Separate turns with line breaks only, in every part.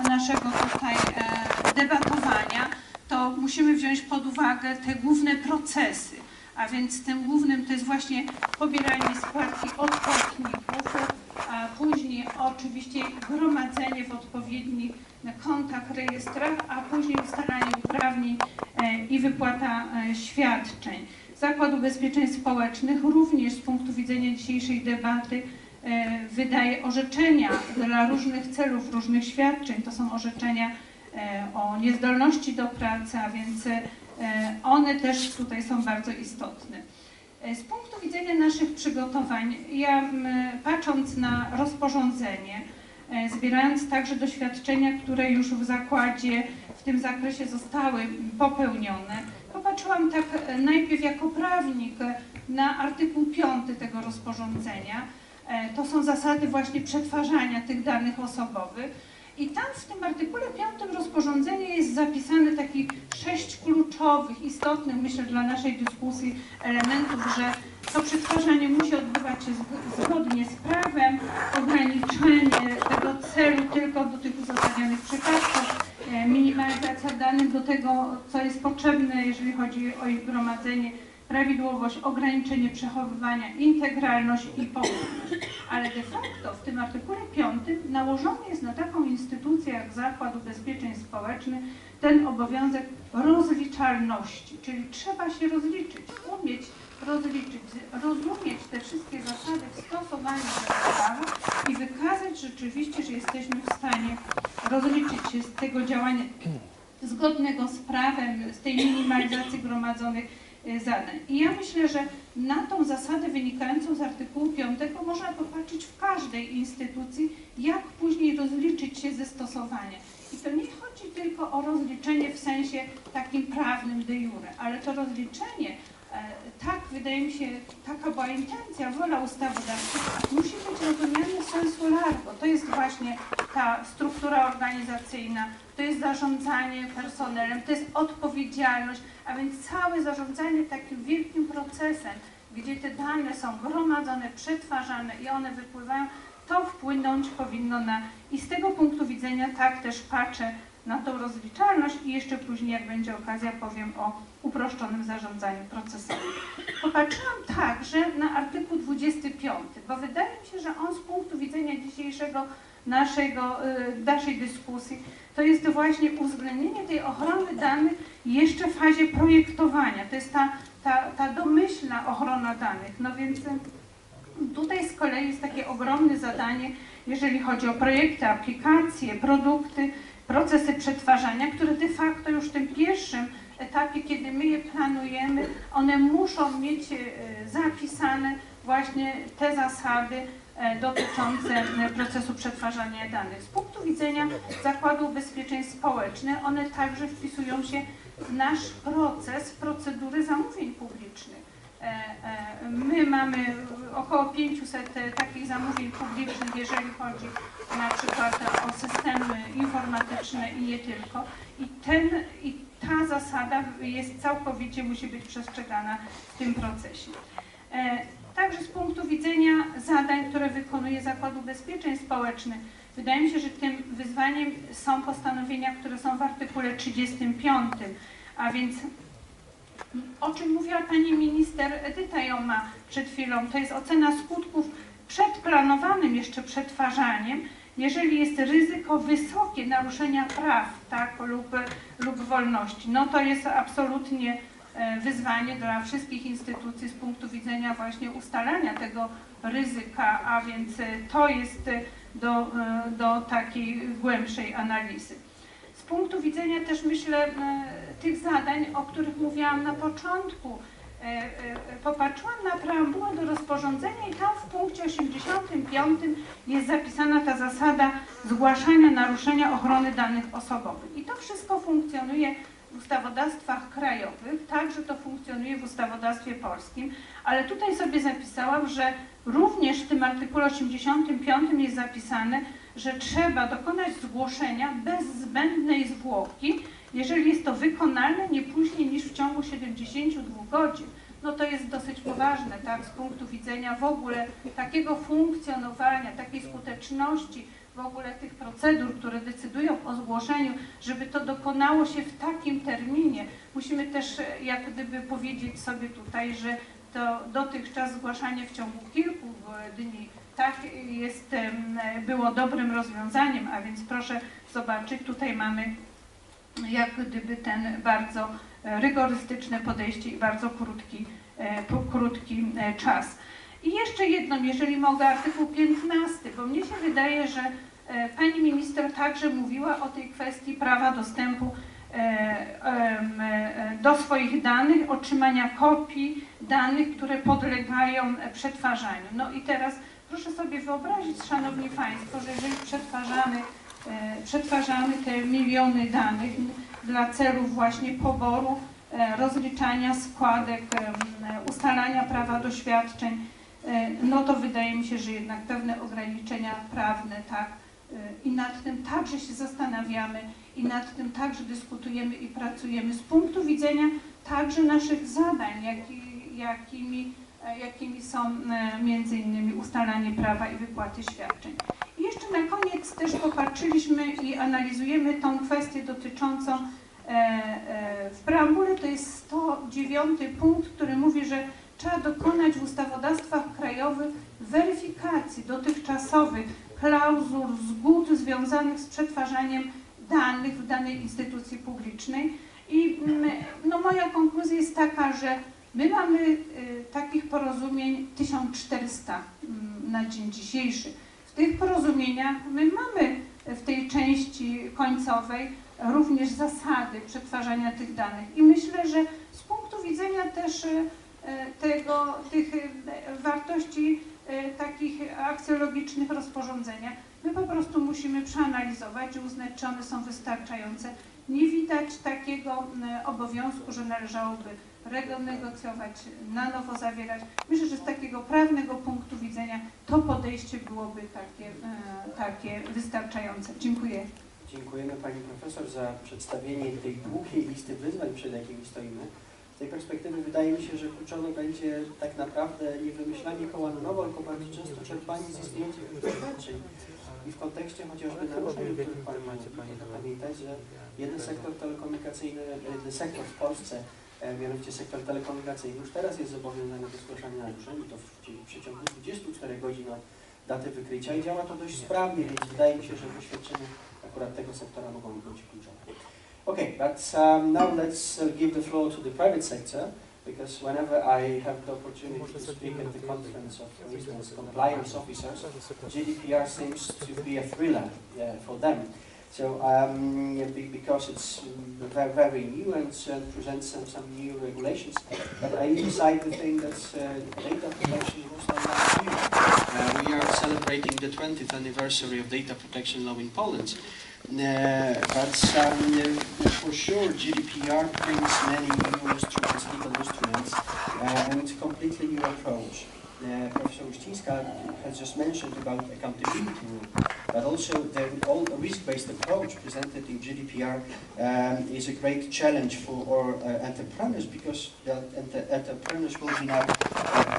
naszego tutaj debatowania, to musimy wziąć pod uwagę te główne procesy. A więc tym głównym to jest właśnie pobieranie składki od płatników, a później oczywiście gromadzenie w odpowiednich kontach, rejestrach, a później ustalanie uprawnień i wypłata świadczeń. Zakład Ubezpieczeń Społecznych również z punktu widzenia dzisiejszej debaty wydaje orzeczenia dla różnych celów, różnych świadczeń. To są orzeczenia o niezdolności do pracy, a więc one też tutaj są bardzo istotne. Z punktu widzenia naszych przygotowań, ja patrząc na rozporządzenie, zbierając także doświadczenia, które już w zakładzie w tym zakresie zostały popełnione, popatrzyłam tak najpierw jako prawnik na artykuł 5 tego rozporządzenia. To są zasady właśnie przetwarzania tych danych osobowych. I tam w tym artykule 5 rozporządzenia jest zapisane takich 6 kluczowych, istotnych, myślę, dla naszej dyskusji elementów, że to przetwarzanie musi odbywać się zgodnie z prawem, ograniczenie tego celu tylko do tych uzasadnionych przypadków, minimalizacja danych do tego, co jest potrzebne, jeżeli chodzi o ich gromadzenie, prawidłowość, ograniczenie przechowywania, integralność i poufność. Ale de facto w tym artykule 5 nałożony jest na taką instytucję jak Zakład Ubezpieczeń Społecznych ten obowiązek rozliczalności, czyli trzeba się rozliczyć, umieć rozliczyć, rozumieć te wszystkie zasady w stosowaniu do prawa i wykazać rzeczywiście, że jesteśmy w stanie rozliczyć się z tego działania zgodnego z prawem, z tej minimalizacji gromadzonych zadań. I ja myślę, że na tą zasadę wynikającą z artykułu 5 można popatrzeć w każdej instytucji, jak później rozliczyć się ze stosowania. I to nie chodzi tylko o rozliczenie w sensie takim prawnym de jure, ale to rozliczenie, tak wydaje mi się, taka była intencja, wola ustawodawcy, musi być rozumiane sensu largo. To jest właśnie ta struktura organizacyjna, to jest zarządzanie personelem, to jest odpowiedzialność, a więc całe zarządzanie takim wielkim procesem, gdzie te dane są gromadzone, przetwarzane i one wypływają, to wpłynąć powinno na... I z tego punktu widzenia tak też patrzę na tą rozliczalność i jeszcze później, jak będzie okazja, powiem o uproszczonym zarządzaniu procesowym. Popatrzyłam także na artykuł 25, bo wydaje mi się, że on z punktu widzenia dzisiejszego naszej dyskusji to jest właśnie uwzględnienie tej ochrony danych jeszcze w fazie projektowania. To jest ta domyślna ochrona danych. No więc tutaj z kolei jest takie ogromne zadanie, jeżeli chodzi o projekty, aplikacje, produkty, procesy przetwarzania, które de facto już w tym pierwszym etapie, kiedy my je planujemy, one muszą mieć zapisane właśnie te zasady dotyczące procesu przetwarzania danych. Z punktu widzenia Zakładu Ubezpieczeń Społecznych one także wpisują się w nasz proces procedury zamówień publicznych. My mamy około 500 takich zamówień publicznych, jeżeli chodzi na przykład o systemy informatyczne i nie tylko. I ta zasada jest całkowicie, musi być przestrzegana w tym procesie. Także z punktu widzenia zadań, które wykonuje Zakład Ubezpieczeń Społecznych, wydaje mi się, że tym wyzwaniem są postanowienia, które są w artykule 35, a więc o czym mówiła pani minister Edyta Joma przed chwilą, to jest ocena skutków przed planowanym jeszcze przetwarzaniem, jeżeli jest ryzyko wysokie naruszenia praw, tak, lub wolności. No to jest absolutnie wyzwanie dla wszystkich instytucji z punktu widzenia właśnie ustalania tego ryzyka, a więc to jest do takiej głębszej analizy. Z punktu widzenia też, myślę, tych zadań, o których mówiłam na początku, popatrzyłam na preambułę do rozporządzenia i tam w punkcie 85 jest zapisana ta zasada zgłaszania naruszenia ochrony danych osobowych. I to wszystko funkcjonuje w ustawodawstwach krajowych, także to funkcjonuje w ustawodawstwie polskim, ale tutaj sobie zapisałam, że również w tym artykule 85 jest zapisane, że trzeba dokonać zgłoszenia bez zbędnej zwłoki, jeżeli jest to wykonalne nie później niż w ciągu 72 godzin. No to jest dosyć poważne, tak, z punktu widzenia w ogóle takiego funkcjonowania, takiej skuteczności okoliczności, w ogóle tych procedur, które decydują o zgłoszeniu, żeby to dokonało się w takim terminie. Musimy też jak gdyby powiedzieć sobie tutaj, że to dotychczas zgłaszanie w ciągu kilku dni tak było dobrym rozwiązaniem, a więc proszę zobaczyć, tutaj mamy jak gdyby ten bardzo rygorystyczne podejście i bardzo krótki czas. I jeszcze jedno, jeżeli mogę, artykuł 15, bo mnie się wydaje, że pani minister także mówiła o tej kwestii prawa dostępu do swoich danych, otrzymania kopii danych, które podlegają przetwarzaniu. No i teraz proszę sobie wyobrazić, szanowni państwo, że jeżeli przetwarzamy te miliony danych dla celów właśnie poboru, rozliczania składek, ustalania prawa do świadczeń, no to wydaje mi się, że jednak pewne ograniczenia prawne, tak, i nad tym także się zastanawiamy i nad tym także dyskutujemy i pracujemy z punktu widzenia także naszych zadań, jakimi są między innymi ustalanie prawa i wypłaty świadczeń. I jeszcze na koniec też popatrzyliśmy i analizujemy tą kwestię dotyczącą w preambule, to jest 109 punkt, który mówi, że trzeba dokonać w ustawodawstwach krajowych weryfikacji dotychczasowych klauzul zgód związanych z przetwarzaniem danych w danej instytucji publicznej. I no, moja konkluzja jest taka, że my mamy takich porozumień 1400 na dzień dzisiejszy. W tych porozumieniach my mamy w tej części końcowej również zasady przetwarzania tych danych. I myślę, że z punktu widzenia też tych wartości takich aksjologicznych rozporządzenia, my po prostu musimy przeanalizować i uznać, czy one są wystarczające. Nie widać takiego obowiązku, że należałoby renegocjować, na nowo zawierać. Myślę, że z takiego prawnego punktu widzenia to podejście byłoby takie wystarczające. Dziękuję.
Dziękujemy Pani Profesor za przedstawienie tej długiej listy wyzwań, przed jakimi stoimy. Z tej perspektywy wydaje mi się, że kluczowe będzie tak naprawdę nie wymyślanie koła na nowo, tylko bardzo często czerpanie z istniejących doświadczeń. I w kontekście chociażby naruszeń, o których Pan mówi, pamiętać, że jeden sektor telekomunikacyjny, jeden sektor w Polsce, mianowicie sektor telekomunikacyjny, już teraz jest zobowiązany do zgłaszania naruszeń i to w przeciągu 24 godzin od daty wykrycia i działa to dość sprawnie, więc wydaje mi się, że doświadczenia akurat tego sektora mogą być kluczowe. Okay, but now let's give the floor to the private sector, because whenever I have the opportunity to speak at the conference of, for instance, compliance officers, GDPR seems to be a thriller for them. So, because it's very, very new and presents some new regulations, but I decided to think that data protection was not new. We are celebrating the 20th anniversary of data protection law in Poland. But for sure GDPR brings many new instruments, legal instruments, and completely new approach. Professor Uścińska has just mentioned about accountability rule, but also the risk-based approach presented in GDPR is a great challenge for our entrepreneurs, because the entrepreneurs will be now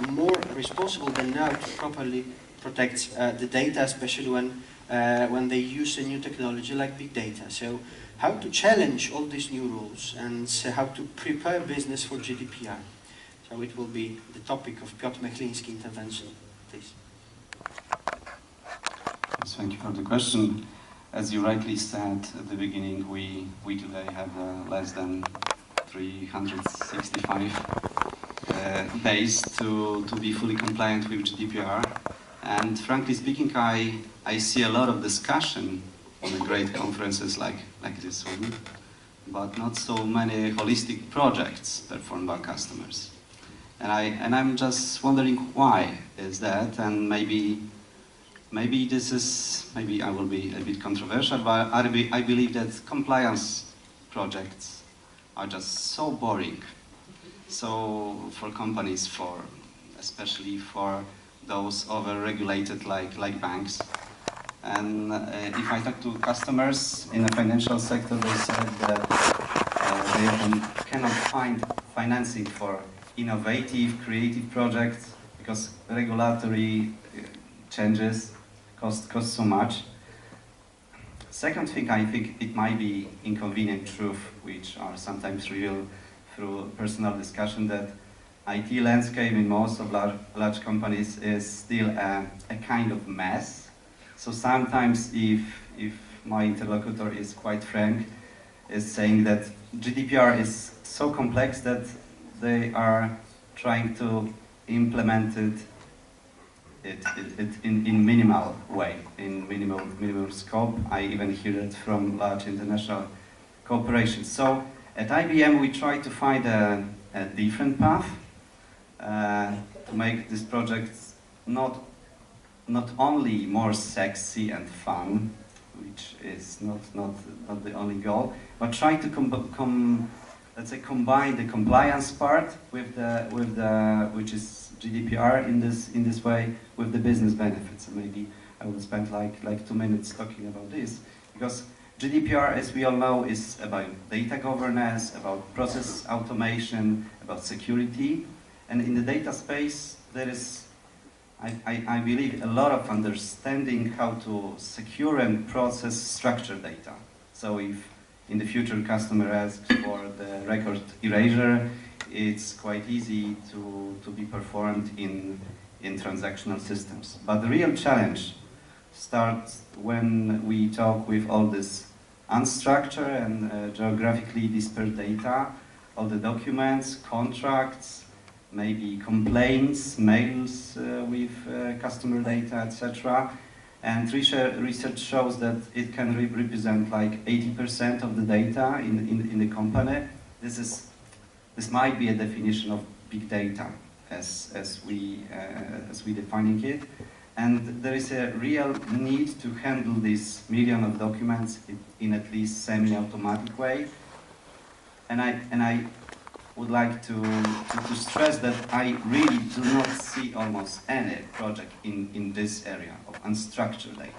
more responsible than now to properly protect the data, especially when they use a new technology like big data. So how to challenge all these new rules and how to prepare business for GDPR. So it will be the topic of Piotr Mechliński intervention, please.
Yes, thank you for the question. As you rightly said at the beginning, we today have less than 365 days to be fully compliant with GDPR. And frankly speaking, I see a lot of discussion on the great conferences like this one, but not so many holistic projects performed by customers. And I'm just wondering why is that, and maybe this is, maybe I will be a bit controversial, but I believe that compliance projects are just so boring. So for companies, especially for those over-regulated like banks. And if I talk to customers in the financial sector, they said that they often cannot find financing for innovative, creative projects because regulatory changes cost so much. Second thing, I think it might be inconvenient truth, which are sometimes revealed through personal discussion, that IT landscape in most of large companies is still a kind of mess. So sometimes if my interlocutor is quite frank, is saying that GDPR is so complex that they are trying to implement it in minimal way, in minimal scope. I even hear it from large international corporations. So at IBM we try to find a different path to make this project not only more sexy and fun, which is not the only goal, but try to let's say combine the compliance part with the which is GDPR in this way with the business benefits. And maybe I will spend like 2 minutes talking about this, because GDPR, as we all know, is about data governance, about process automation, about security, and in the data space there is, I believe, a lot of understanding how to secure and process structured data. So if in the future customer asks for the record erasure, it's quite easy to be performed in transactional systems. But the real challenge starts when we talk with all this unstructured and geographically dispersed data, all the documents, contracts, maybe complaints, mails with customer data, etc. And research shows that it can represent like 80% of the data in the company. This might be a definition of big data as we defining it. And there is a real need to handle this million of documents in at least semi-automatic way. And I would like to stress that I really do not see almost any project in this area of unstructured data.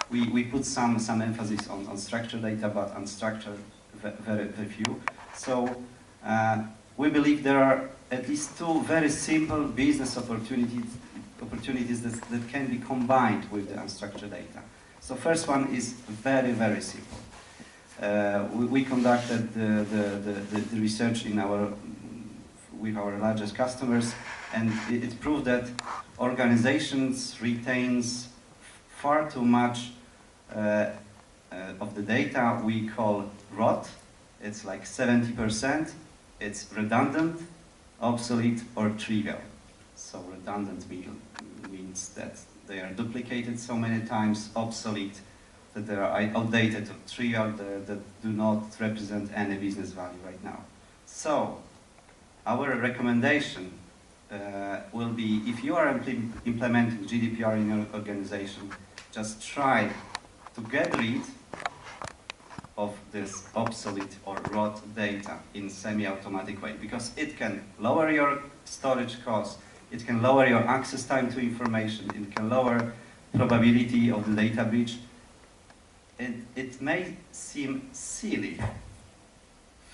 We put some emphasis on structured data, but unstructured very few. So we believe there are at least two very simple business opportunities that can be combined with the unstructured data. So first one is very simple. We conducted the research with our largest customers, and it proved that organizations retains far too much of the data we call rot. It's like 70%. It's redundant, obsolete, or trivial. So redundant means that they are duplicated so many times, obsolete, that they are outdated, or trivial, that do not represent any business value right now. So our recommendation will be, if you are implementing GDPR in your organization, just try to get rid of this obsolete or rot data in semi-automatic way, because it can lower your storage costs, it can lower your access time to information, it can lower probability of the data breach. It may seem silly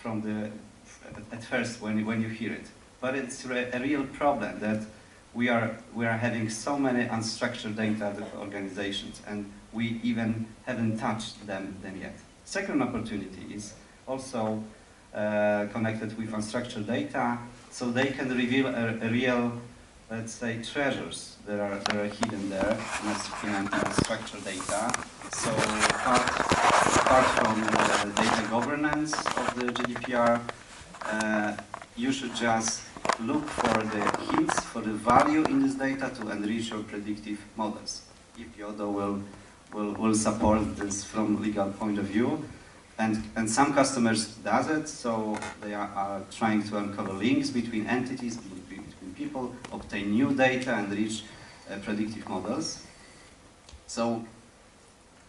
at first when you hear it, but it's a real problem that we are having so many unstructured data organizations, and we even haven't touched them yet. Second opportunity is also connected with unstructured data, so they can reveal a real, let's say, treasures that are hidden there in unstructured data. So apart from the data governance of the GDPR, you should just look for the hints, for the value in this data to enrich your predictive models. If Yodo will support this from legal point of view, and some customers does it, so they are trying to uncover links between entities, between people, obtain new data, and reach predictive models. So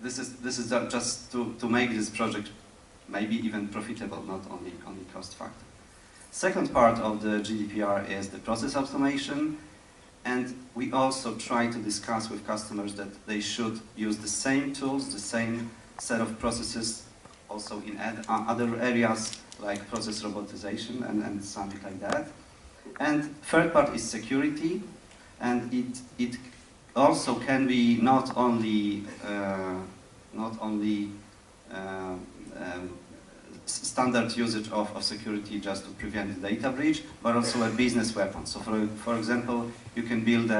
this is just to make this project maybe even profitable, not only cost factor. Second part of the GDPR is the process automation, and we also try to discuss with customers that they should use the same tools, the same set of processes also in other areas like process robotization and something like that. And third part is security, and it also can be not only standard usage of security just to prevent data breach, but also a business weapon. So for example, you can build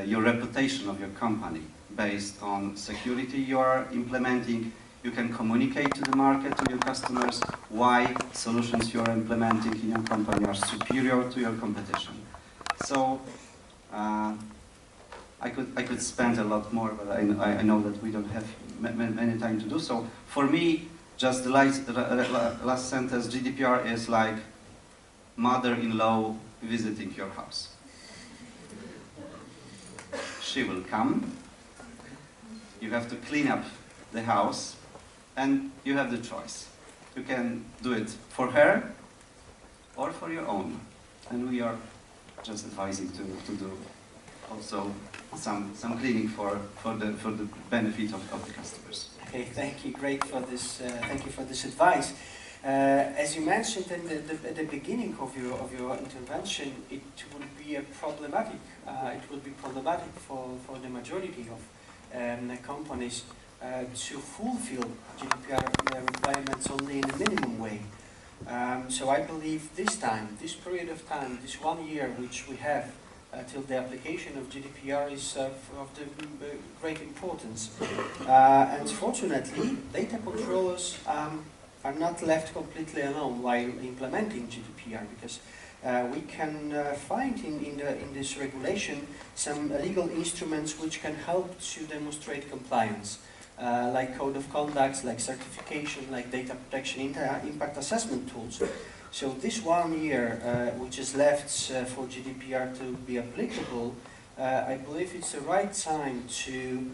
your reputation of your company based on security you are implementing. You can communicate to the market, to your customers, why solutions you are implementing in your company are superior to your competition. So I could spend a lot more, but I know that we don't have many time to do so. For me, just the last sentence, GDPR is like mother-in-law visiting your house. She will come, you have to clean up the house, and you have the choice. You can do it for her or for your own. And we are just advising to do also some cleaning for the benefit of the customers.
Okay, thank you. Great for this. Thank you for this advice. As you mentioned at the beginning of your intervention, it would be problematic. It would be problematic for the majority of companies to fulfill GDPR requirements only in a minimum way. So I believe this period of time, this 1 year which we have till the application of GDPR is of the great importance. And fortunately, data controllers are not left completely alone while implementing GDPR, because we can find in this regulation some legal instruments which can help to demonstrate compliance, like code of conduct, like certification, like data protection impact assessment tools. So this 1 year, which is left for GDPR to be applicable, I believe it's the right time to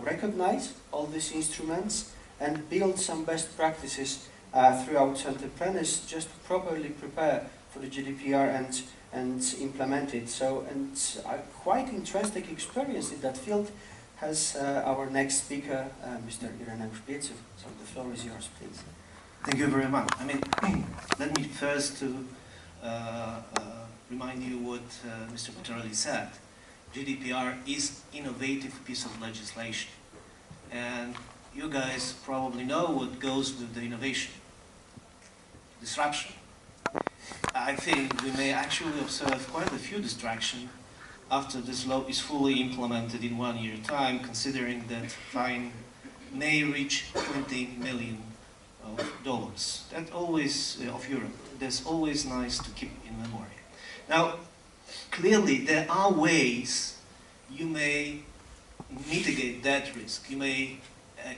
recognize all these instruments and build some best practices throughout entrepreneurs just to properly prepare for the GDPR and implement it. So, and a quite interesting experience in that field has our next speaker, Mr. Ireneusz Biecuw. So the floor is yours, please.
Thank you very much. I mean, let me first remind you what Mr. Petrelli said. GDPR is innovative piece of legislation, and you guys probably know what goes with the innovation. Disruption. I think we may actually observe quite a few distractions after this law is fully implemented in 1 year time, considering that fine may reach $20 million. That always, of Europe, that's always nice to keep in memory. Now, clearly there are ways you may mitigate that risk. You may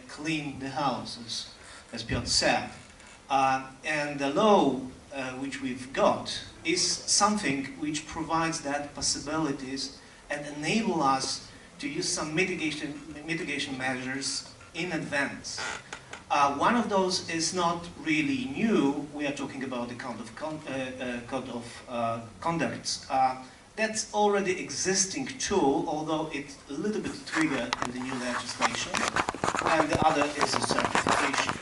clean the house, as Piotr said. And the law which we've got is something which provides that possibilities and enable us to use some mitigation measures in advance. One of those is not really new. We are talking about the code of conduct. That's already existing tool, although it's a little bit triggered in the new legislation. And the other is a certification.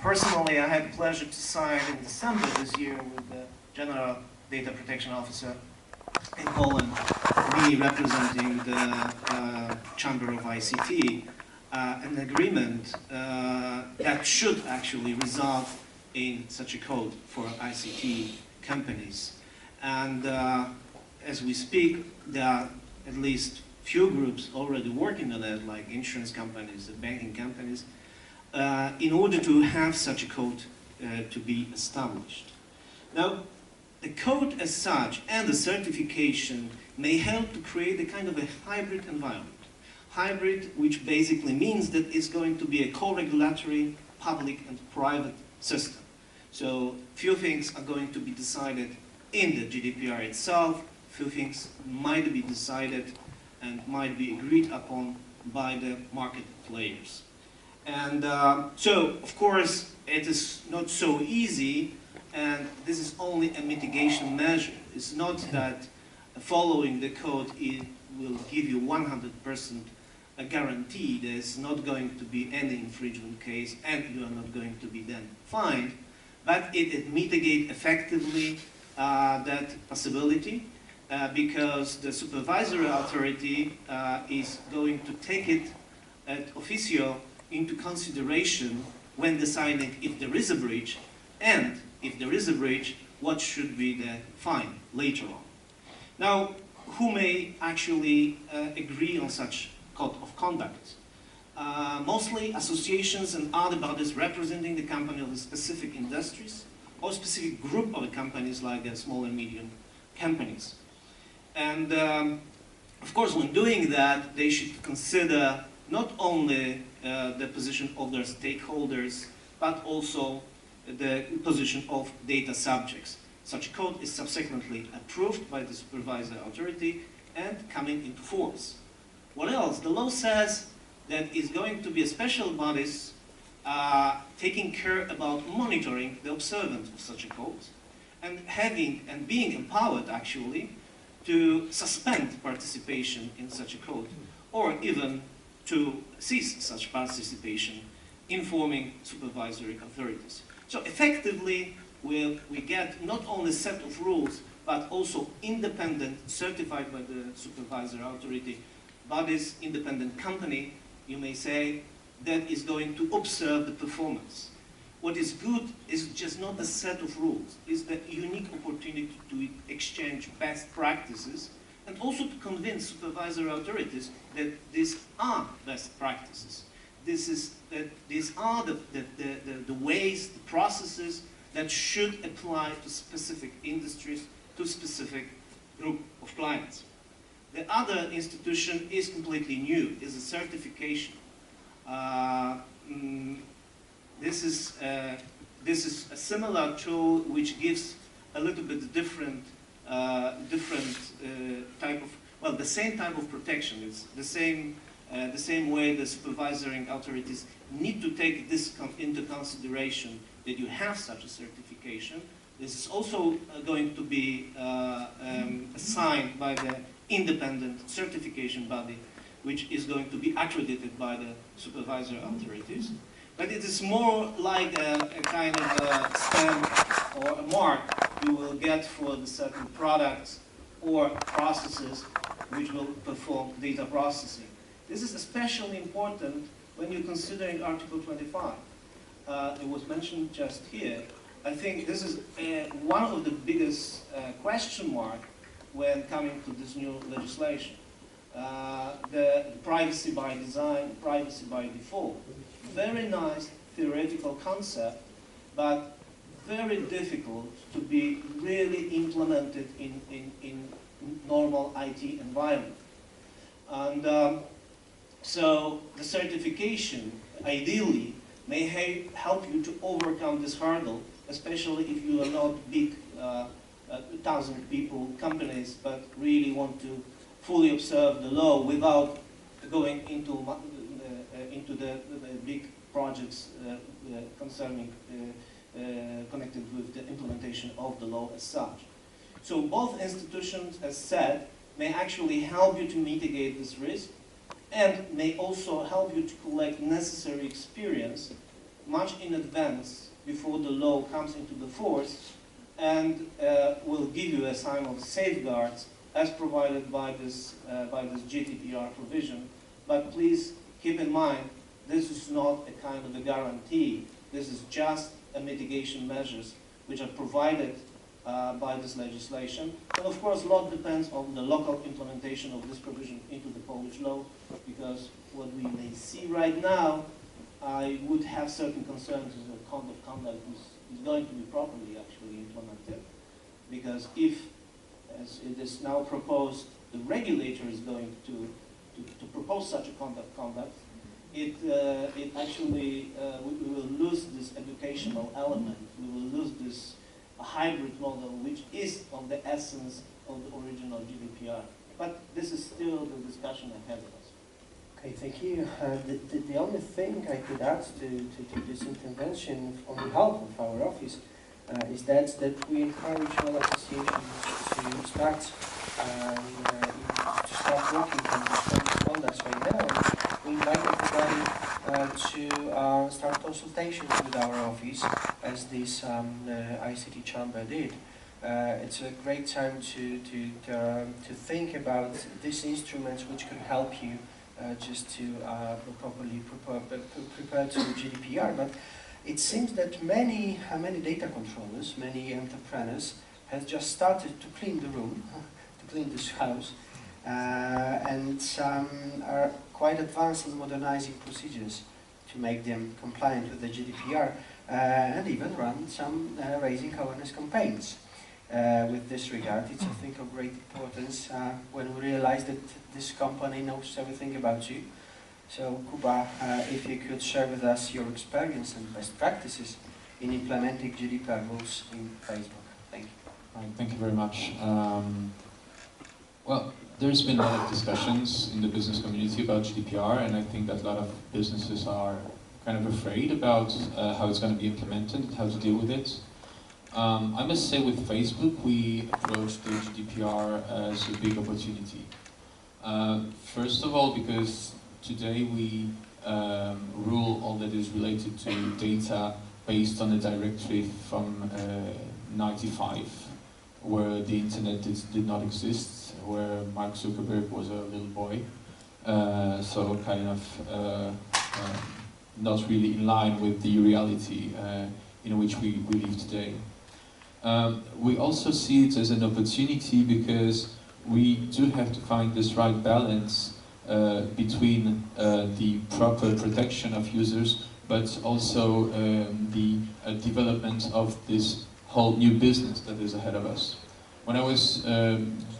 Personally, I had the pleasure to sign in December this year with the General Data Protection Officer in Poland, me representing the Chamber of ICT, an agreement that should actually result in such a code for ICT companies. And as we speak, there are at least few groups already working on it, like insurance companies, the banking companies, in order to have such a code to be established. Now, the code as such and the certification may help to create a kind of a hybrid environment. Hybrid, which basically means that it's going to be a co-regulatory public and private system. So few things are going to be decided in the GDPR itself, few things might be decided and might be agreed upon by the market players. And so, of course, it is not so easy, and this is only a mitigation measure. It's not that following the code it will give you 100% a guarantee there's not going to be any infringement case and you are not going to be then fined, but it mitigates effectively that possibility. because the supervisory authority is going to take it at officio into consideration when deciding if there is a breach, and if there is a breach, what should be the fine later on. Now, who may actually agree on such code of conduct? Mostly associations and other bodies representing the company of the specific industries or specific group of companies like small and medium companies. And of course, when doing that, they should consider not only the position of their stakeholders, but also the position of data subjects. Such code is subsequently approved by the supervisory authority and coming into force. What else? The law says that it's going to be a special bodies taking care about monitoring the observance of such a code and being empowered actually to suspend participation in such a code or even to cease such participation, informing supervisory authorities. So effectively, we get not only a set of rules, but also independent, certified by the supervisory authority, bodies, independent company, you may say, that is going to observe the performance. What is good is just not a set of rules, it's the unique opportunity to exchange best practices and also to convince supervisory authorities that these are best practices. These are the ways, the processes that should apply to specific industries, to specific group of clients. The other institution is completely new, is a certification. This is a similar tool which gives a little bit different type of, well, the same type of protection. It's the same way the supervisory authorities need to take this into consideration that you have such a certification. This is also going to be assigned by the independent certification body, which is going to be accredited by the supervisory authorities. But it is more like a kind of a stamp or a mark you will get for the certain products or processes which will perform data processing. This is especially important when you're considering Article 25. It was mentioned just here. I think this is one of the biggest question mark when coming to this new legislation. The privacy by design, privacy by default. Very nice theoretical concept, but very difficult to be really implemented in normal IT environment. And so the certification, ideally, may help you to overcome this hurdle, especially if you are not big 1,000 people companies, but really want to fully observe the law without going into the big projects concerning connected with the implementation of the law as such. So both institutions, as said, may actually help you to mitigate this risk and may also help you to collect necessary experience much in advance before the law comes into the force and will give you a sign of safeguards as provided by this GDPR provision. But please keep in mind, this is not a kind of a guarantee. This is just a mitigation measures which are provided by this legislation. And of course, a lot depends on the local implementation of this provision into the Polish law, because what we may see right now, I would have certain concerns that the code of conduct is going to be properly actually implemented. Because if, as it is now proposed, the regulator is going to propose such a code of conduct, it actually, we will lose this educational element. We will lose this hybrid model, which is of the essence of the original GDPR. But this is still the discussion ahead of us.
Okay, thank you. The only thing I could add to this intervention on behalf of our office is that we encourage all associations to start working on this code of conduct right now. We invite everybody to start consultations with our office, as this ICT chamber did. It's a great time to think about these instruments which could help you just to properly prepare to GDPR. But it seems that many data controllers, many entrepreneurs have just started to clean the room, to clean this house, and some are quite advanced in modernizing procedures to make them compliant with the GDPR, and even run some raising awareness campaigns. With this regard, it's I think of great importance when we realize that this company knows everything about you. So Kuba, if you could share with us your experience and best practices in implementing GDPR rules in Facebook. Thank you.
Right, thank you very much. Well, there's been a lot of discussions in the business community about GDPR, and I think that a lot of businesses are kind of afraid about how it's going to be implemented, how to deal with it. I must say with Facebook, we approached the GDPR as a big opportunity. First of all, because today we rule all that is related to data based on a directive from 95, where the internet did not exist, where Mark Zuckerberg was a little boy, so kind of not really in line with the reality in which we live today. We also see it as an opportunity because we do have to find this right balance between the proper protection of users, but also the development of this whole new business that is ahead of us. When I was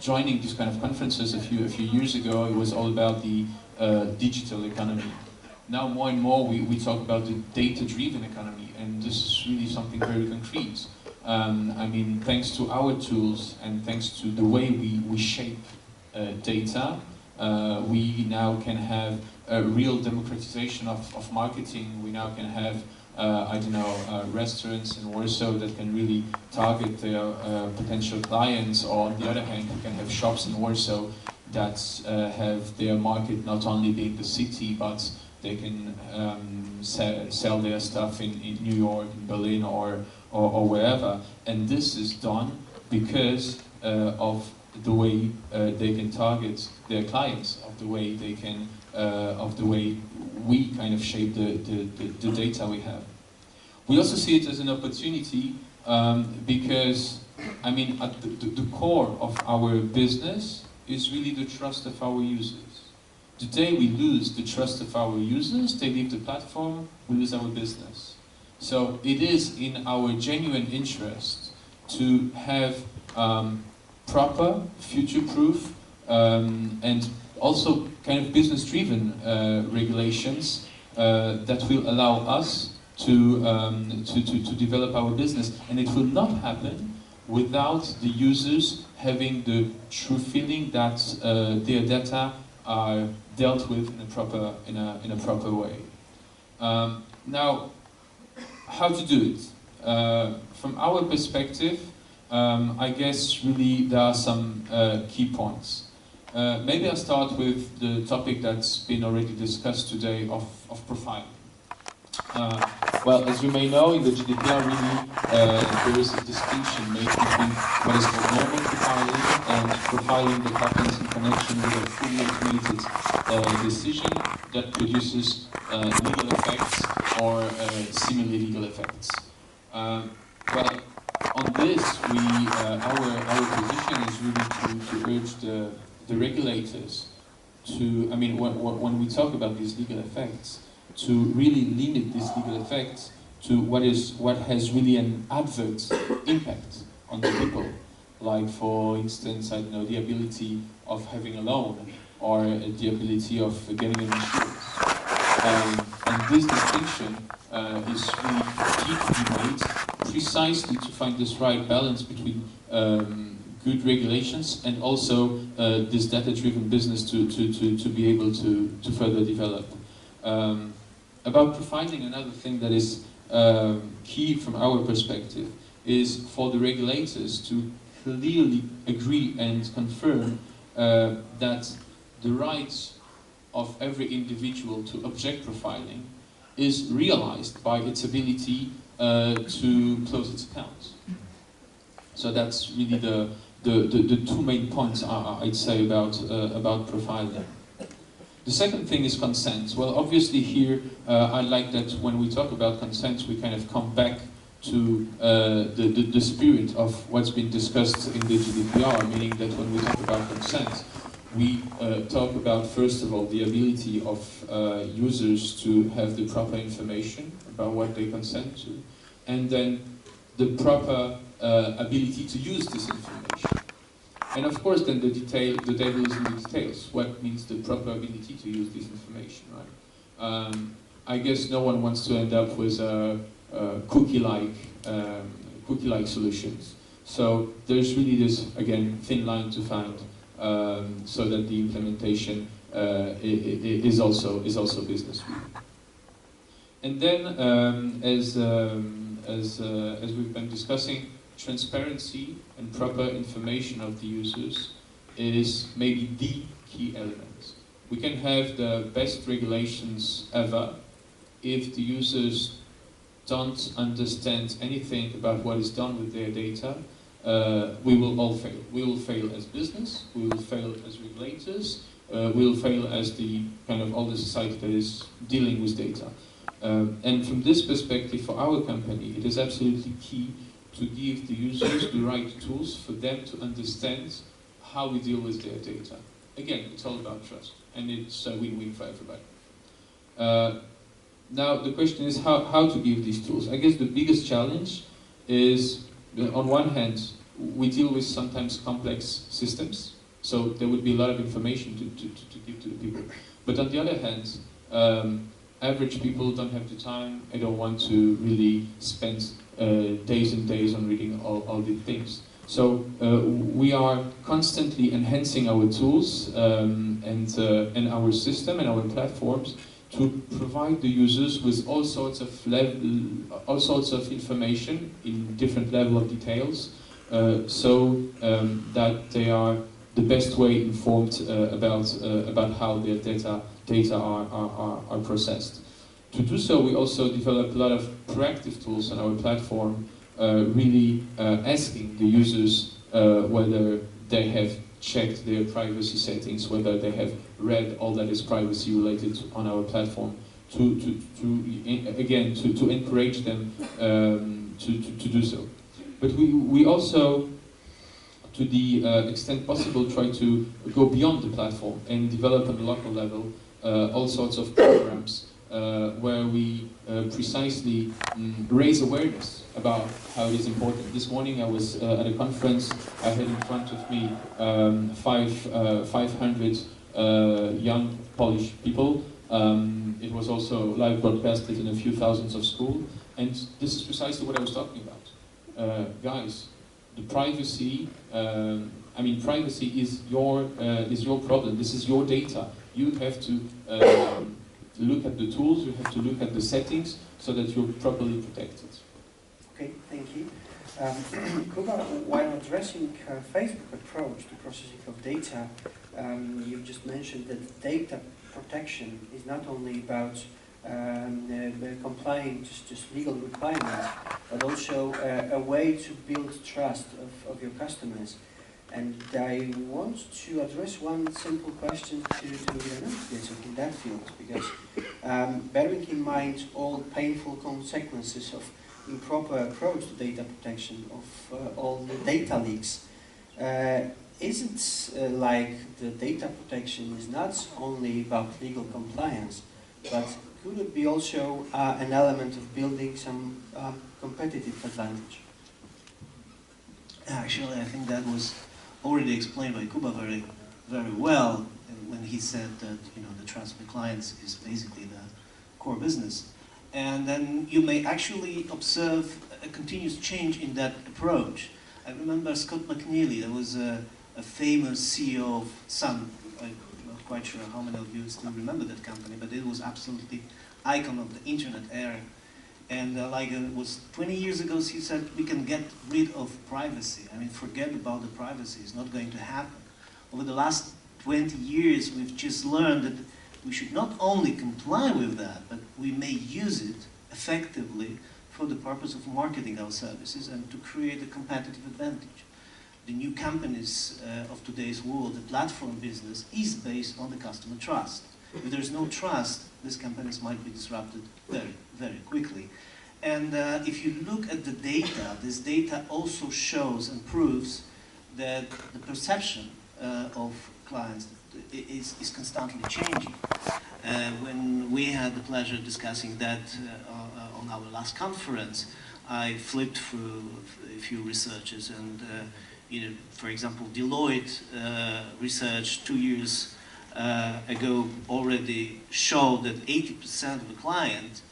joining these kind of conferences a few years ago, it was all about the digital economy. Now more and more we talk about the data-driven economy, and this is really something very concrete. I mean, thanks to our tools and thanks to the way we shape data, we now can have a real democratization of marketing. We now can have, I don't know, restaurants in Warsaw that can really target their potential clients, or on the other hand, we can have shops in Warsaw that have their market not only being the city, but they can sell their stuff in New York, in Berlin, or wherever. And this is done because of the way they can target their clients, of the way they can, of the way we kind of shape the data we have. We also see it as an opportunity because, I mean, at the core of our business is really the trust of our users. Today we lose the trust of our users, they leave the platform, we lose our business. So it is in our genuine interest to have proper, future-proof, and also kind of business-driven regulations that will allow us to develop our business. And it will not happen without the users having the true feeling that their data are dealt with in a proper way. Now, how to do it? From our perspective, I guess really there are some key points. Maybe I'll start with the topic that's been already discussed today of profiling. Well, as you may know, in the GDPR really there is a distinction made between what is called normal profiling and profiling that happens in connection with a fully automated decision that produces legal effects or similar legal effects. Well, on this, our position is really to urge the regulators to, I mean, when we talk about these legal effects, to really limit these legal effects to what has really an adverse impact on the people. Like, for instance, I don't know, the ability of having a loan, or the ability of getting an insurance. And this distinction is really key to be made precisely to find this right balance between good regulations and also this data-driven business to be able to further develop. About profiling, another thing that is key from our perspective is for the regulators to clearly agree and confirm that the rights of every individual to object profiling is realized by its ability to close its accounts. So that's really the two main points I'd say about profiling. The second thing is consent. Well, obviously here, I like that when we talk about consent, we kind of come back to the spirit of what's been discussed in the GDPR, meaning that when we talk about consent, we talk about, first of all, the ability of users to have the proper information about what they consent to, and then the proper ability to use this information. And of course, then the devil is in the details. What means the proper ability to use this information, right? I guess no one wants to end up with cookie-like solutions. So there's really this, again, thin line to find, so that the implementation is also business real. And then, as we've been discussing, transparency and proper information of the users is maybe the key element. We can have the best regulations ever if the users don't understand anything about what is done with their data. We will all fail. We will fail as business, we will fail as regulators, we will fail as the kind of all the society that is dealing with data. And from this perspective, for our company, it is absolutely key to give the users the right tools for them to understand how we deal with their data. Again, it's all about trust, and it's a win-win for everybody. Now, the question is how to give these tools. I guess the biggest challenge is, on one hand, we deal with sometimes complex systems, so there would be a lot of information to give to the people. But on the other hand, average people don't have the time, they don't want to really spend days and days on reading all the things. So we are constantly enhancing our tools and our system and our platforms to provide the users with all sorts of information in different level of details, so that they are the best way informed about how their data are processed. To do so, we also develop a lot of proactive tools on our platform, really asking the users whether they have checked their privacy settings, whether they have read all that is privacy related on our platform, to encourage them to do so. But we also, to the extent possible, try to go beyond the platform and develop on the local level all sorts of programs where we precisely raise awareness about how it is important. This morning I was at a conference. I had in front of me 500 young Polish people. It was also live broadcasted in a few thousands of schools, and this is precisely what I was talking about. Guys, the privacy, privacy is your problem. This is your data. You have to look at the tools, you have to look at the settings so that you're properly protected.
Okay, thank you. Kuba, while addressing Facebook approach to processing of data, you just mentioned that data protection is not only about complying just legal requirements, but also a way to build trust of your customers. And I want to address one simple question to Jan in that field, because bearing in mind all painful consequences of improper approach to data protection, of all the data leaks, isn't like the data protection is not only about legal compliance, but could it be also an element of building some competitive advantage?
Actually, I think that was already explained by Kuba very, very well when he said that the trust of the clients is basically the core business. And then you may actually observe a continuous change in that approach. I remember Scott McNealy, there was a famous CEO of Sun. I'm not quite sure how many of you still remember that company, but it was absolutely icon of the internet era. And it was 20 years ago, he said, we can get rid of privacy. I mean, forget about the privacy, it's not going to happen. Over the last 20 years, we've just learned that we should not only comply with that, but we may use it effectively for the purpose of marketing our services and to create a competitive advantage. The new companies of today's world, the platform business, is based on the customer trust. If there's no trust, these companies might be disrupted very, very quickly. And if you look at the data, this data also shows and proves that the perception of clients is constantly changing. When we had the pleasure of discussing that on our last conference, I flipped through a few researches and for example, Deloitte research 2 years ago already showed that 80% of the clients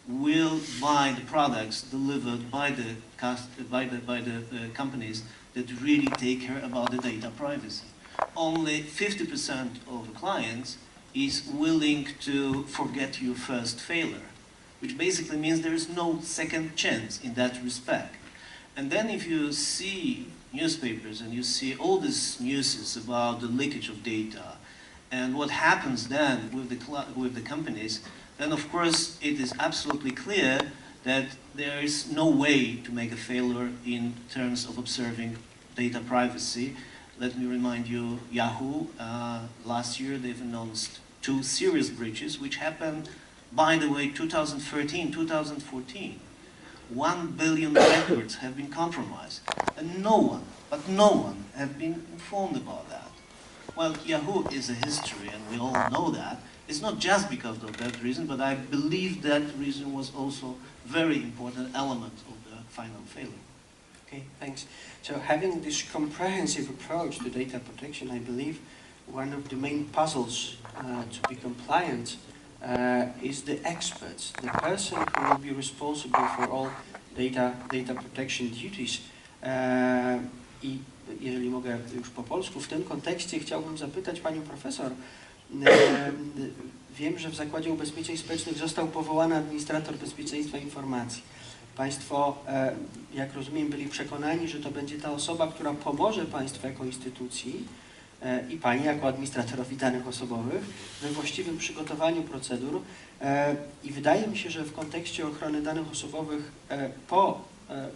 will buy the products delivered by the companies that really take care about the data privacy. Only 50% of the clients is willing to forget your first failure, which basically means there is no second chance in that respect. And then if you see newspapers and you see all these news about the leakage of data and what happens then with the companies, then of course it is absolutely clear that there is no way to make a failure in terms of observing data privacy. Let me remind you, Yahoo, last year they've announced 2 serious breaches which happened, by the way, 2013, 2014. 1 billion records have been compromised, and no one, but no one, have been informed about that. Well, Yahoo is a history, and we all know that. It's not just because of that reason, but I believe that reason was also a very important element of the final failure.
Okay, thanks. So having this comprehensive approach to data protection, I believe one of the main puzzles to be compliant is the experts, the person who will be responsible for all data protection duties. I jeżeli mogę już po polsku, w tym kontekście chciałbym zapytać Panią Profesor. Wiem, że w Zakładzie Ubezpieczeń Społecznych został powołany administrator bezpieczeństwa informacji. Państwo, jak rozumiem, byli przekonani, że to będzie ta osoba, która pomoże Państwu jako instytucji i Pani jako administratorowi danych osobowych we właściwym przygotowaniu procedur. I wydaje mi się, że w kontekście ochrony danych osobowych po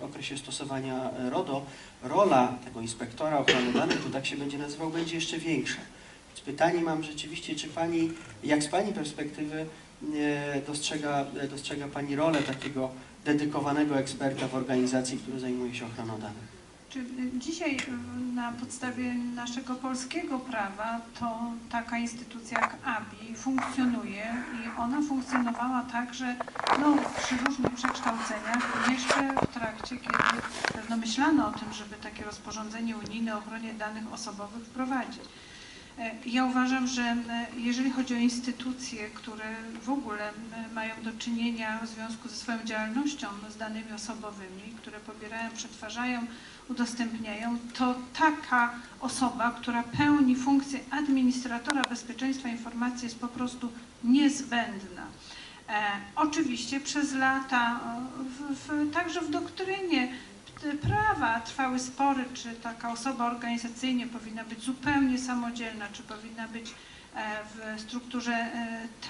okresie stosowania RODO rola tego inspektora ochrony danych, bo tak się będzie nazywał, będzie jeszcze większa. Więc pytanie mam rzeczywiście, czy Pani, jak z Pani perspektywy dostrzega Pani rolę takiego dedykowanego eksperta w organizacji, który zajmuje się ochroną danych?
Dzisiaj na podstawie naszego polskiego prawa to taka instytucja jak ABI funkcjonuje i ona funkcjonowała także przy różnych przekształceniach jeszcze w trakcie, kiedy pewno myślano o tym, żeby takie rozporządzenie unijne o ochronie danych osobowych wprowadzić. Ja uważam, że jeżeli chodzi o instytucje, które w ogóle mają do czynienia w związku ze swoją działalnością z danymi osobowymi, które pobierają, przetwarzają, udostępniają, to taka osoba, która pełni funkcję administratora bezpieczeństwa informacji, jest po prostu niezbędna. Oczywiście przez lata, także w doktrynie prawa trwały spory, czy taka osoba organizacyjnie powinna być zupełnie samodzielna, czy powinna być w strukturze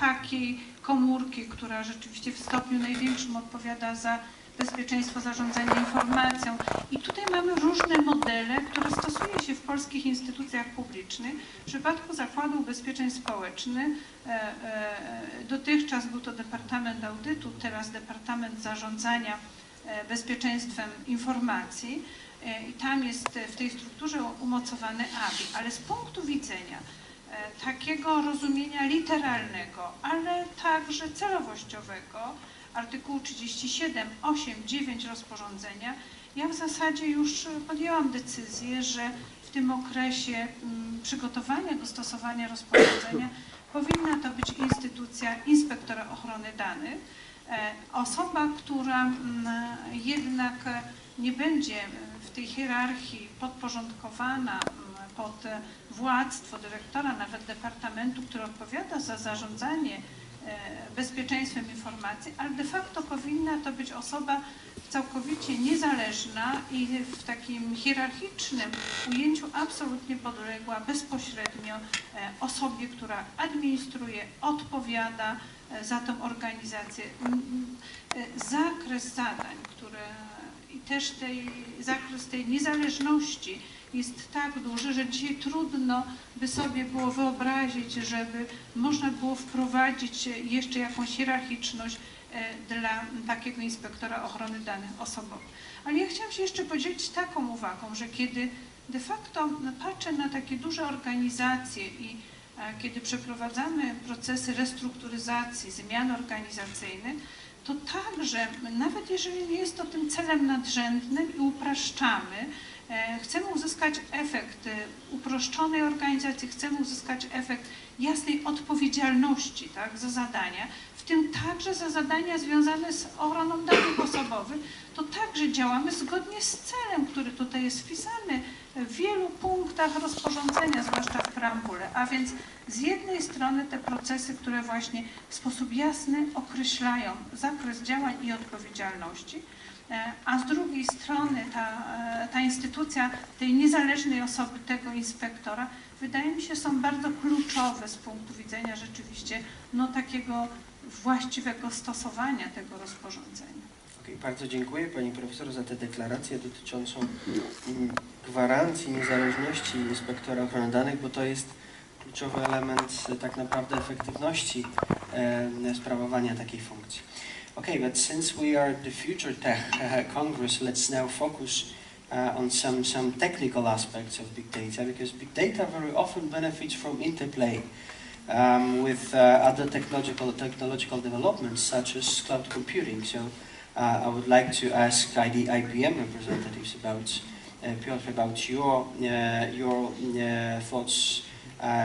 takiej komórki, która rzeczywiście w stopniu największym odpowiada za bezpieczeństwo zarządzania informacją. I tutaj mamy różne modele, które stosuje się w polskich instytucjach publicznych. W przypadku Zakładu Ubezpieczeń Społecznych dotychczas był to Departament Audytu, teraz Departament Zarządzania Bezpieczeństwem Informacji i tam jest w tej strukturze umocowany ABI, ale z punktu widzenia takiego rozumienia literalnego, ale także celowościowego artykułu 37, 8, 9 rozporządzenia, ja w zasadzie już podjęłam decyzję, że w tym okresie przygotowania do stosowania rozporządzenia powinna to być instytucja inspektora ochrony danych, osoba, która jednak nie będzie w tej hierarchii podporządkowana pod władztwo dyrektora, nawet departamentu, który odpowiada za zarządzanie bezpieczeństwem informacji, ale de facto powinna to być osoba całkowicie niezależna i w takim hierarchicznym ujęciu absolutnie podległa bezpośrednio osobie, która administruje, odpowiada za tą organizację. Zakres zadań, i też zakres tej niezależności jest tak duży, że dzisiaj trudno by sobie było wyobrazić, żeby można było wprowadzić jeszcze jakąś hierarchiczność dla takiego inspektora ochrony danych osobowych. Ale ja chciałam się jeszcze podzielić taką uwagą, że kiedy de facto patrzę na takie duże organizacje i kiedy przeprowadzamy procesy restrukturyzacji, zmian organizacyjnych, to także, nawet jeżeli nie jest to tym celem nadrzędnym i upraszczamy, chcemy uzyskać efekt uproszczonej organizacji, chcemy uzyskać efekt jasnej odpowiedzialności, tak, za zadania, w tym także za zadania związane z ochroną danych osobowych, to także działamy zgodnie z celem, który tutaj jest wpisany w wielu punktach rozporządzenia, zwłaszcza w preambule, a więc z jednej strony te procesy, które właśnie w sposób jasny określają zakres działań i odpowiedzialności, a z drugiej strony ta instytucja tej niezależnej osoby, tego inspektora, wydaje mi się, są bardzo kluczowe z punktu widzenia rzeczywiście takiego właściwego stosowania tego rozporządzenia.
Okay, bardzo dziękuję Pani Profesor za tę deklarację dotyczącą gwarancji niezależności inspektora ochrony danych, bo to jest kluczowy element tak naprawdę efektywności sprawowania takiej funkcji. Okay, but since we are the Future Tech Congress, let's now focus on some technical aspects of big data, because big data very often benefits from interplay with other technological developments such as cloud computing. So I would like to ask IBM representatives about Piotr, about your thoughts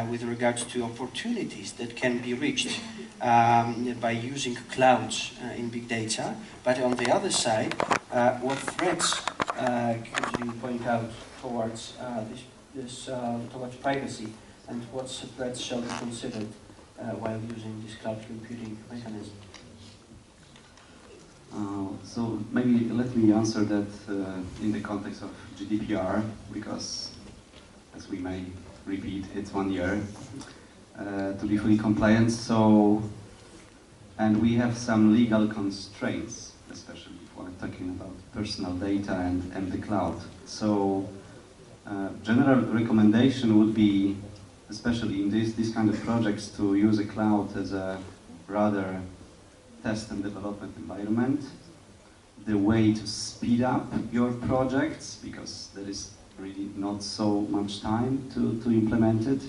with regards to opportunities that can be reached by using clouds in big data, but on the other side, what threats could you point out towards towards privacy, and what threats shall be considered while using this cloud computing mechanism?
So maybe let me answer that in the context of GDPR, because as we may repeat, it's 1 year to be fully compliant. So, and we have some legal constraints, especially if we're talking about personal data and the cloud. So, general recommendation would be, especially in this kind of projects, to use a cloud as a rather test and development environment, the way to speed up your projects, because there is really not so much time to implement it,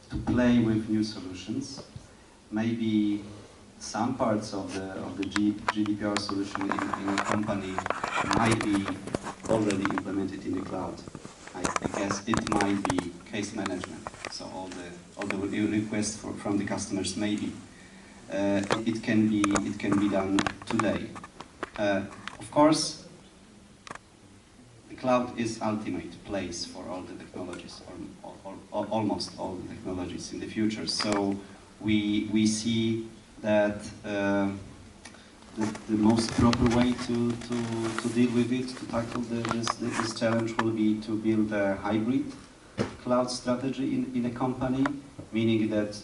to play with new solutions. Maybe some parts of the GDPR solution in a company might be already implemented in the cloud. I guess it might be case management, so all the requests from the customers maybe. It can be done today. Of course, the cloud is ultimate place for all the technologies, or almost all the technologies in the future. So we see that the most proper way to deal with it, to tackle this challenge, will be to build a hybrid cloud strategy in a company, meaning that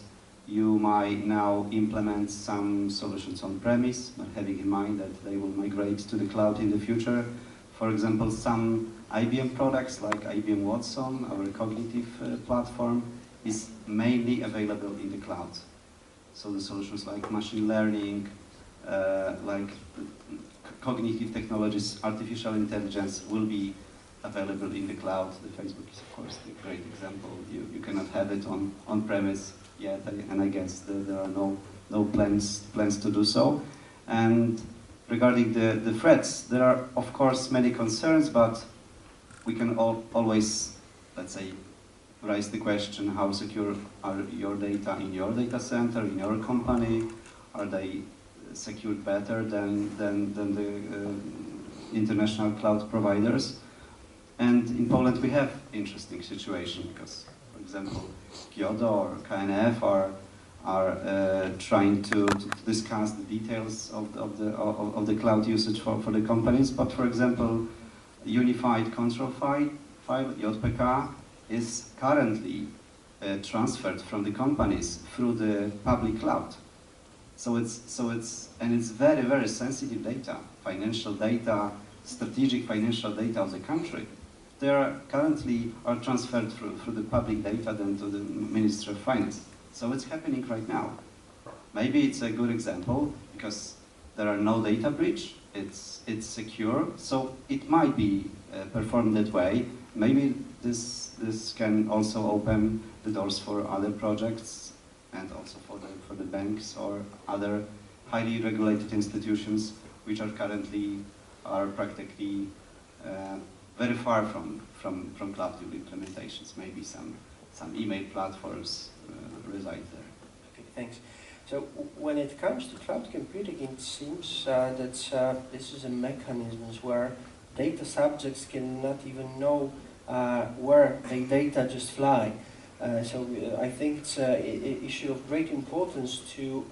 you might now implement some solutions on-premise, but having in mind that they will migrate to the cloud in the future. For example, some IBM products like IBM Watson, our cognitive platform, is mainly available in the cloud. So the solutions like machine learning, like cognitive technologies, artificial intelligence will be available in the cloud. The Facebook is of course the great example. You cannot have it on-premise yet, and I guess there are no plans to do so. And regarding the threats, there are of course many concerns, but we can always, let's say, raise the question: how secure are your data in your data center, in your company? Are they secured better than the international cloud providers? And in Poland we have interesting situation because, for example, Kyoto or KNF are trying to discuss the details of the cloud usage for the companies. But for example, Unified Control File, JPK, is currently transferred from the companies through the public cloud. So it's very, very sensitive data, financial data, strategic financial data of the country. They are currently transferred through the public data then to the Ministry of Finance. So it's happening right now. Maybe it's a good example because there are no data breach, it's secure, so it might be performed that way. Maybe this can also open the doors for other projects and also for the banks or other highly regulated institutions which are currently practically very far from cloud implementations. Maybe some email platforms reside there.
Okay, thanks. So when it comes to cloud computing, it seems that this is a mechanism where data subjects cannot even know where the data just fly. So I think it's an issue of great importance to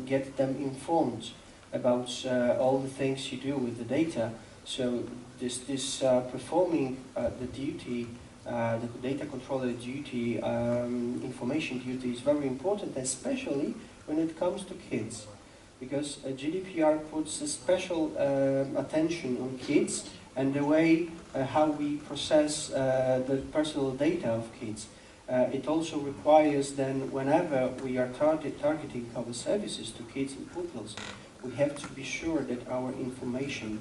get them informed about all the things you do with the data. So this performing the duty, the data controller duty, information duty is very important, especially when it comes to kids, because GDPR puts a special attention on kids and the way how we process the personal data of kids. It also requires then, whenever we are targeting our services to kids in pupils, we have to be sure that our information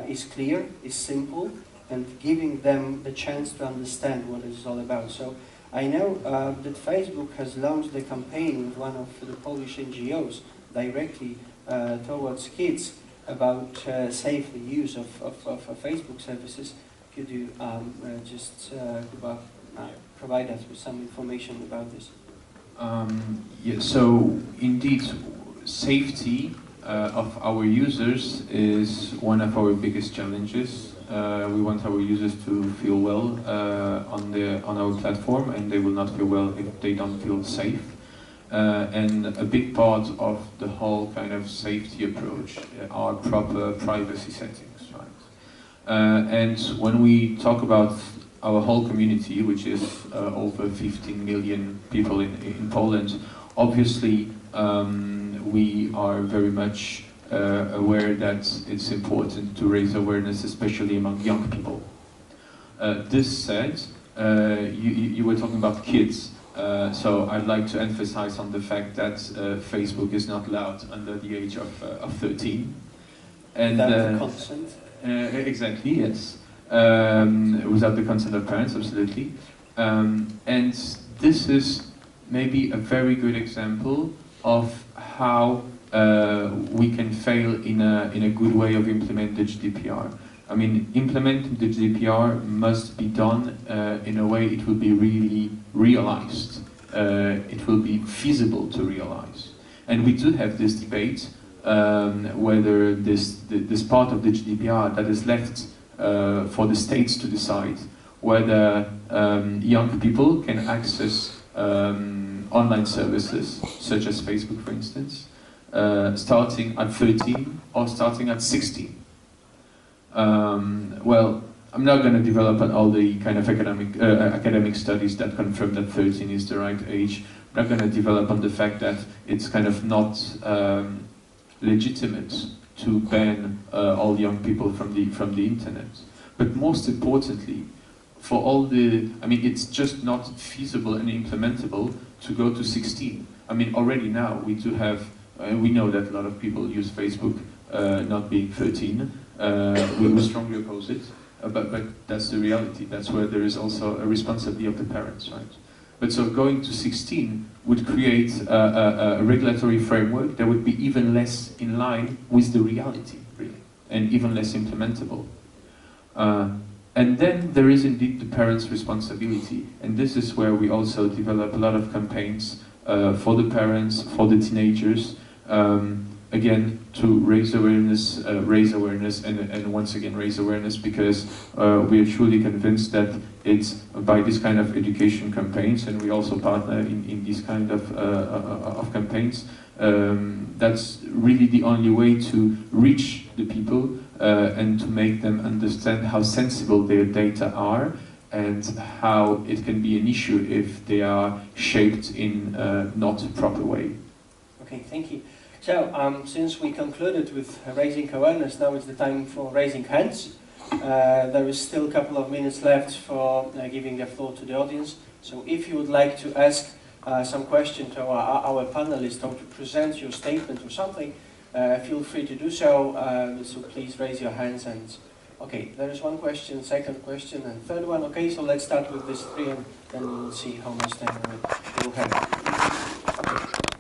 is clear, is simple, and giving them the chance to understand what it's all about. So I know that Facebook has launched a campaign with one of the Polish NGOs directly towards kids about safe use of Facebook services. Could you just provide us with some information about this?
Yeah, so indeed, safety of our users is one of our biggest challenges. We want our users to feel well on our platform, and they will not feel well if they don't feel safe. And a big part of the whole kind of safety approach are proper privacy settings, right? And when we talk about our whole community, which is over 15 million people in Poland, obviously we are very much aware that it's important to raise awareness, especially among young people. This said, you were talking about kids, so I'd like to emphasize on the fact that Facebook is not allowed under the age of 13. And
without the consent?
Exactly, yes. Without the consent of parents, absolutely. And this is maybe a very good example of how we can fail in a good way of implementing the GDPR. I mean, implementing the GDPR must be done in a way it will be really realized. It will be feasible to realize. And we do have this debate whether this part of the GDPR that is left for the states to decide whether young people can access online services, such as Facebook, for instance, starting at 13 or starting at 16. Well, I'm not going to develop on all the kind of academic studies that confirm that 13 is the right age. I'm not going to develop on the fact that it's kind of not legitimate to ban all young people from the internet. But most importantly, for all the, I mean, it's just not feasible and implementable to go to 16. I mean, already now we do have, we know that a lot of people use Facebook not being 13. We strongly oppose it, but that's the reality. That's where there is also a responsibility of the parents, right? But so going to 16 would create a regulatory framework that would be even less in line with the reality, really, and even less implementable. And then there is indeed the parents' responsibility, and this is where we also develop a lot of campaigns for the parents, for the teenagers. again, to raise awareness, and once again raise awareness, because we are truly convinced that it's by this kind of education campaigns, and we also partner in these kind of campaigns, that's really the only way to reach the people and to make them understand how sensible their data are, and how it can be an issue if they are shaped in not a proper way.
Okay, thank you. So, since we concluded with raising awareness, now it's the time for raising hands. There is still a couple of minutes left for giving the floor to the audience. So if you would like to ask some question to our panelists, or to present your statement or something, feel free to do so. So please raise your hands. And okay, there is one question, second question, and third one. Okay, so let's start with this three, and then we'll see how much time we will have. Okay.